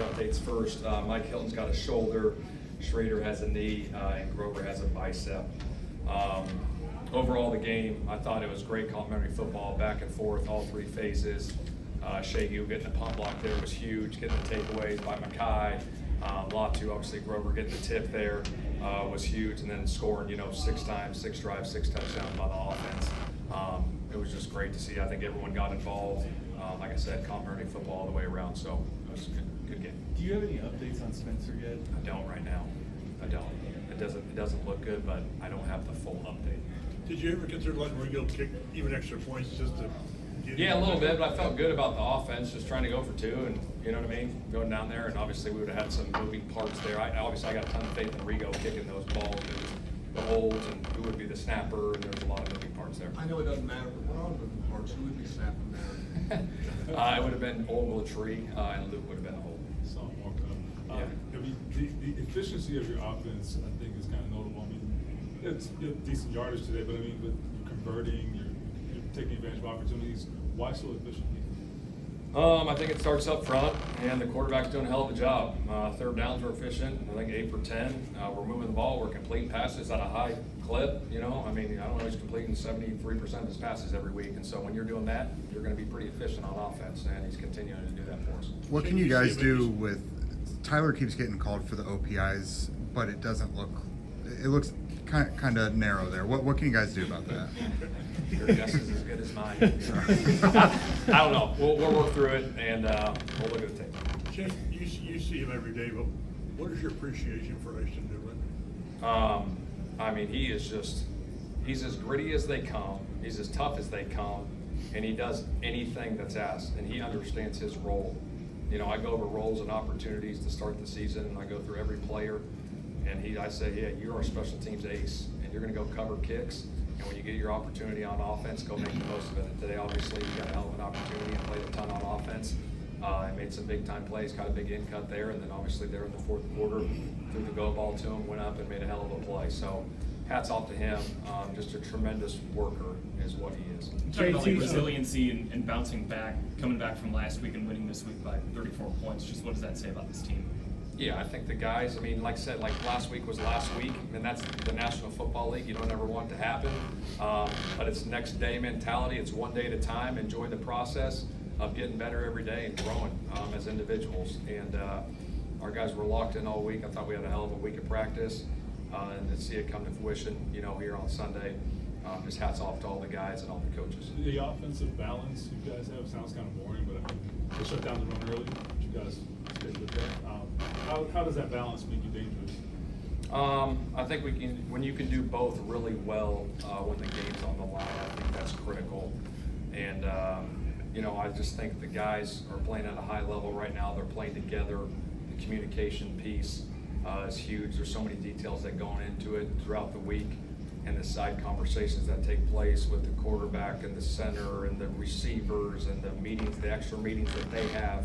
updates first. Mike Hilton's got a shoulder, Schrader has a knee, and Grover has a bicep. Overall, the game, I thought it was great complimentary football, back and forth, all three phases. Shehu getting the punt block there was huge, getting the takeaways by Mackay. Latu, obviously Grover getting the tip there was huge, and then scoring, 6 times, 6 drives, 6 touchdowns by the offense. It was just great to see. I think everyone got involved. Like I said, complimentary football all the way around, so it was a good game. Do you have any updates on Spencer yet? I don't right now. I don't. It doesn't look good, but I don't have the full update. Did you ever consider letting Rigo kick even extra points just to get Yeah, a little bit, but I felt good about the offense, just trying to go for 2, and you know what I mean, going down there, and obviously we would have had some moving parts there. I got a ton of faith in Rigo kicking those balls. It was the holds and who would be the snapper, and there's a lot of moving parts there. I know it doesn't matter, but what are the moving parts? Who would be snapping there? It would have been Ogletree, and Luke would have been a hold. Some walk up. Yeah. I mean, the efficiency of your offense, I think, is kind of notable. I mean, it's decent yardage today, but I mean, with converting, you're taking advantage of opportunities. Why so efficient? I think it starts up front, and the quarterback's doing a hell of a job. Third downs were efficient. I think 8 for 10. We're moving the ball. We're completing passes at a high clip. I mean, I don't know, he's completing 73% of his passes every week, and so when you're doing that, you're going to be pretty efficient on offense, and he's continuing to do that for us. What can you guys do with Tyler keeps getting called for the OPIs, but it doesn't look. It looks kind of narrow there. What can you guys do about that? Your guess is as good as mine. I don't know. We'll work through it, and we'll look at the tape. Shane, you see him every day, but what is your appreciation for Ashton Dillon? I mean, he's as gritty as they come. He's as tough as they come, and he does anything that's asked, and he understands his role. I go over roles and opportunities to start the season, and I go through every player, and I say, yeah, you're our special teams ace, and you're going to go cover kicks, and when you get your opportunity on offense, go make the most of it. And today, obviously, you got a hell of an opportunity and played a ton on offense. I made some big-time plays, got a big in cut there, and then obviously there in the fourth quarter, threw the go ball to him, went up and made a hell of a play. So hats off to him. Just a tremendous worker is what he is. Talking about like resiliency and bouncing back, coming back from last week and winning this week by 34 points. Just what does that say about this team? Yeah, I think the guys, I mean, like I said, like last week was last week, and that's the National Football League. You don't ever want it to happen, but it's next day mentality. It's one day at a time. Enjoy the process of getting better every day and growing as individuals. And our guys were locked in all week. I thought we had a hell of a week of practice, and to see it come to fruition, here on Sunday. Just hats off to all the guys and all the coaches. The offensive balance you guys have sounds kind of boring, but I mean, they shut down the run early. You guys stayed with that. How does that balance make you dangerous? I think when you can do both really well when the game's on the line, I think that's critical. And I just think the guys are playing at a high level right now. They're playing together. The communication piece is huge. There's so many details that go into it throughout the week, and the side conversations that take place with the quarterback and the center and the receivers and the meetings, the extra meetings that they have,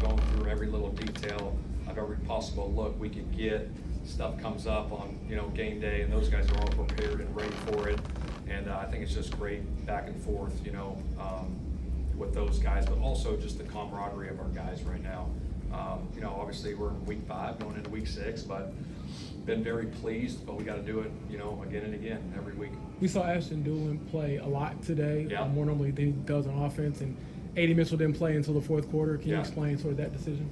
going through every little detail of every possible look we could get. Stuff comes up on game day, and those guys are all prepared and ready for it. And I think it's just great back and forth, with those guys, but also just the camaraderie of our guys right now. Obviously we're in week 5, going into week 6, but been very pleased, but we got to do it, again and again every week. We saw Ashton Dillon play a lot today, Yeah. more normally than he does on offense, and A.D. Mitchell didn't play until the fourth quarter. Can you Yeah. explain sort of that decision?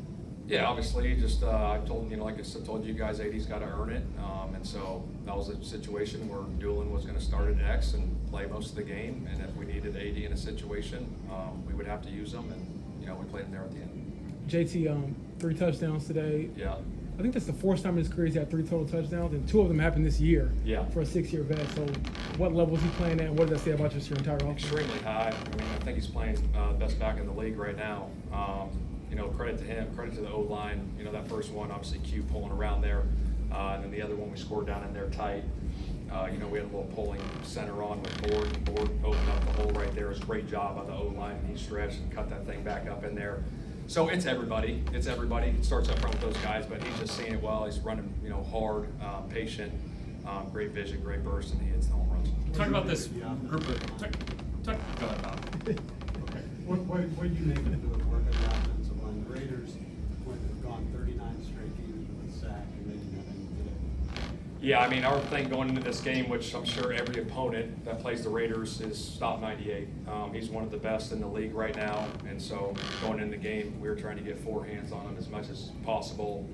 Yeah, obviously, just I told like I said, told you guys, AD's got to earn it, and so that was a situation where Doolin was going to start at X and play most of the game, and if we needed AD in a situation, we would have to use him, and we played him there at the end. JT, 3 touchdowns today. Yeah. I think that's the 4th time in his career he's had 3 total touchdowns, and 2 of them happened this year. Yeah. For a 6-year vet. So, what level is he playing at? And what does that say about just your entire offense? Extremely high. I mean, I think he's playing best back in the league right now. Credit to him, credit to the O-line. That first one, obviously Q pulling around there, and then the other one we scored down in there tight. We had a little pulling center on with Board. Board opened up the hole right there. It was a great job on the O-line. He stretched and cut that thing back up in there. So it's everybody. It's everybody. It starts up front with those guys, but he's just seeing it well. He's running, hard, patient, great vision, great burst, and he hits the home runs. Talk about this group of. Go ahead, Bob. What do you make of the work of the offensive line? The Raiders went Yeah, I mean, our thing going into this game, which I'm sure every opponent that plays the Raiders is stop 98. He's one of the best in the league right now, and so going into the game, we were trying to get 4 hands on him as much as possible.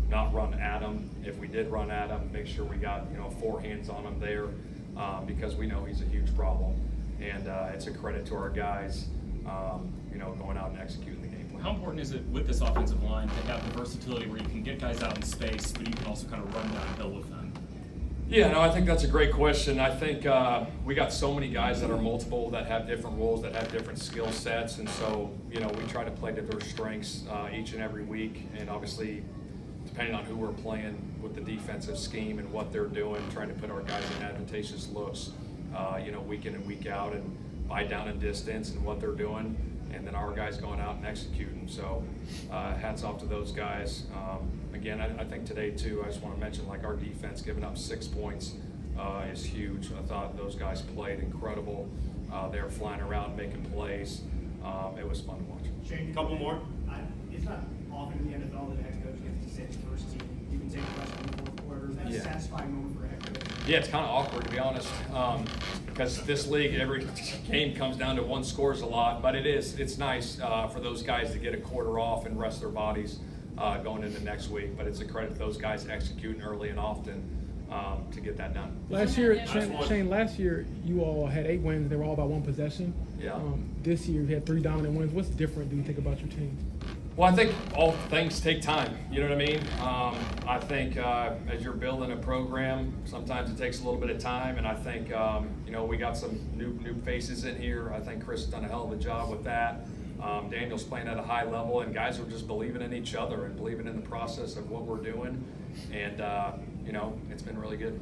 Not run at him. If we did run at him, make sure we got 4 hands on him there, because we know he's a huge problem, and it's a credit to our guys, going out and executing the game plan. How important is it with this offensive line to have the versatility where you can get guys out in space, but you can also kind of run downhill with them? Yeah, no, I think that's a great question. I think we got so many guys that are multiple, that have different roles, that have different skill sets, and so we try to play to their strengths each and every week, and obviously depending on who we're playing with the defensive scheme and what they're doing, trying to put our guys in advantageous looks, week in and week out, and buy down in distance and what they're doing, and then our guys going out and executing. So hats off to those guys. Again, I think today too, I just want to mention, like, our defense giving up 6 points is huge. I thought those guys played incredible. They were flying around making plays. It was fun to watch. Shane, Couple more. It's not often in the NFL that a head coach gets to sit his first team. You can take a question in the fourth quarter. Is that a satisfying moment for a head coach? Yeah, it's kind of awkward, to be honest, because this league, every game comes down to one scores a lot, but it's nice for those guys to get a quarter off and rest their bodies going into next week. But it's a credit to those guys executing early and often to get that done. Last year, Shane, last year you all had 8 wins. They were all by 1 possession. Yeah. This year you had 3 dominant wins. What's different, do you think, about your team? Well, I think all things take time. You know what I mean? I think as you're building a program, sometimes it takes a little bit of time, and I think we got some new faces in here. I think Chris has done a hell of a job with that. Daniel's playing at a high level, and guys are just believing in each other and believing in the process of what we're doing, and it's been really good.